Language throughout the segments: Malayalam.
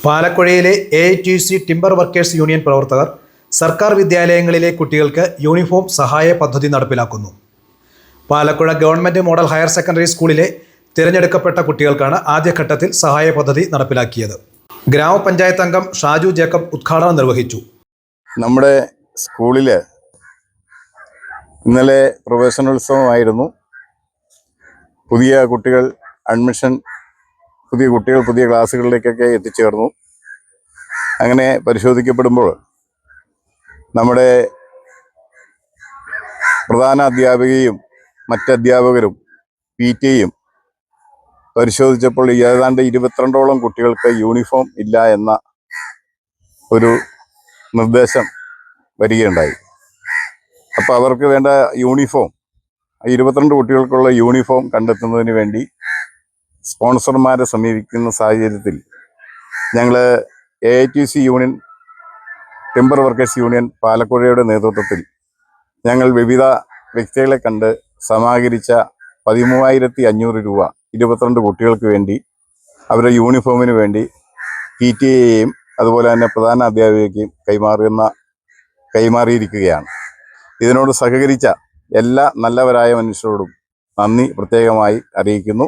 പാലക്കുഴയിലെ AITC ടിമ്പർ വർക്കേഴ്സ് യൂണിയൻ പ്രവർത്തകർ സർക്കാർ വിദ്യാലയങ്ങളിലെ കുട്ടികൾക്ക് യൂണിഫോം സഹായ പദ്ധതി നടപ്പിലാക്കുന്നു. Palakuzha government model higher secondary സ്കൂളിലെ തിരഞ്ഞെടുക്കപ്പെട്ട കുട്ടികൾക്കാണ് ആദ്യഘട്ടത്തിൽ സഹായ പദ്ധതി നടപ്പിലാക്കിയത്. ഗ്രാമപഞ്ചായത്ത് അംഗം ഷാജു ജേക്കബ് ഉദ്ഘാടനം നിർവഹിച്ചു. നമ്മുടെ സ്കൂളിൽ ഇന്നലെ പ്രവേശനോത്സവമായിരുന്നു. പുതിയ കുട്ടികൾ പുതിയ ക്ലാസ്സുകളിലേക്കൊക്കെ എത്തിച്ചേർന്നു. അങ്ങനെ പരിശോധിക്കപ്പെടുമ്പോൾ നമ്മുടെ പ്രധാന അധ്യാപികയും മറ്റധ്യാപകരും PTയും പരിശോധിച്ചപ്പോൾ ഏതാണ്ട് 22ഓളം കുട്ടികൾക്ക് യൂണിഫോം ഇല്ല എന്ന ഒരു നിർദ്ദേശം വരികയുണ്ടായി. അപ്പോൾ അവർക്ക് വേണ്ട യൂണിഫോം 22 കുട്ടികൾക്കുള്ള യൂണിഫോം കണ്ടെത്തുന്നതിന് വേണ്ടി സ്പോൺസർമാരെ സമീപിക്കുന്ന സാഹചര്യത്തിൽ ഞങ്ങൾ AITC union timber workers union പാലക്കുഴയുടെ നേതൃത്വത്തിൽ ഞങ്ങൾ വിവിധ വ്യക്തികളെ കണ്ട് സമാഹരിച്ച 13,500 രൂപ 22 കുട്ടികൾക്ക് വേണ്ടി അവരുടെ യൂണിഫോമിന് വേണ്ടി PTയെയും അതുപോലെ തന്നെ പ്രധാന അധ്യാപികയ്ക്കും കൈമാറിയിരിക്കുകയാണ്. ഇതിനോട് സഹകരിച്ച എല്ലാ നല്ലവരായ മനുഷ്യരോടും നന്ദി പ്രത്യേകമായി അറിയിക്കുന്നു.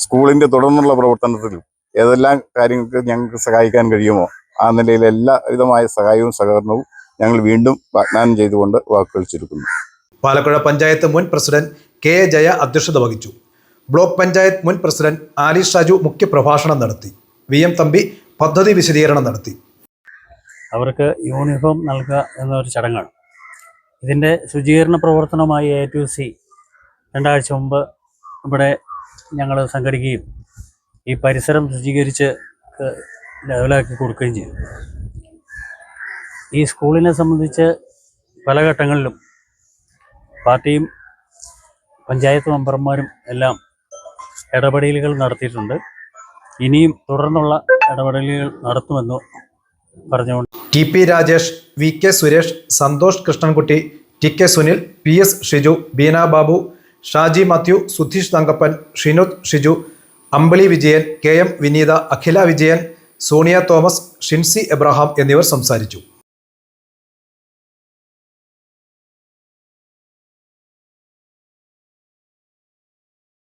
സ്കൂളിൻ്റെ തുടർന്നുള്ള പ്രവർത്തനത്തിലും ഏതെല്ലാം കാര്യങ്ങൾക്ക് ഞങ്ങൾക്ക് സഹായിക്കാൻ കഴിയുമോ ആ നിലയിൽ എല്ലാവിധമായ സഹായവും സഹകരണവും ഞങ്ങൾ വീണ്ടും വാഗ്ദാനം ചെയ്തുകൊണ്ട് വാക്കുകൾ ചുരുക്കുന്നു. പാലക്കുഴ പഞ്ചായത്ത് മുൻ പ്രസിഡന്റ് KA ജയ അധ്യക്ഷത വഹിച്ചു. ബ്ലോക്ക് പഞ്ചായത്ത് മുൻ പ്രസിഡന്റ് ആലിഷ് ഷാജു മുഖ്യപ്രഭാഷണം നടത്തി. VM തമ്പി പദ്ധതി വിശദീകരണം നടത്തി. അവർക്ക് യൂണിഫോം നൽകുക എന്നൊരു ചടങ്ങാണ്. ഇതിൻ്റെ ശുചീകരണ പ്രവർത്തനമായി AITC 2 ആഴ്ച മുമ്പ് ഇവിടെ ഞങ്ങൾ സംഘടിക്കുകയും ഈ പരിസരം ശുചീകരിച്ച് ലെവലാക്കി കൊടുക്കുകയും ചെയ്തു. ഈ സ്കൂളിനെ സംബന്ധിച്ച് പല ഘട്ടങ്ങളിലും പാർട്ടിയും പഞ്ചായത്ത് മെമ്പർമാരും എല്ലാം ഇടപെടലുകൾ നടത്തിയിട്ടുണ്ട്. ഇനിയും തുടർന്നുള്ള ഇടപെടലുകൾ നടത്തുമെന്ന് പറഞ്ഞുകൊണ്ട് TP Rajesh, VK Suresh, Santhosh Krishnankutty, TK Sunil, PS Shiju, Beena Babu, Shaji Mathew, Sudheesh Thankappan, Shinuth Shiju, Ambili Vijayan, KM Vineetha, Akhila Vijayan, Sonia Thomas, Shincy Abraham എന്നിവർ സംസാരിച്ചു.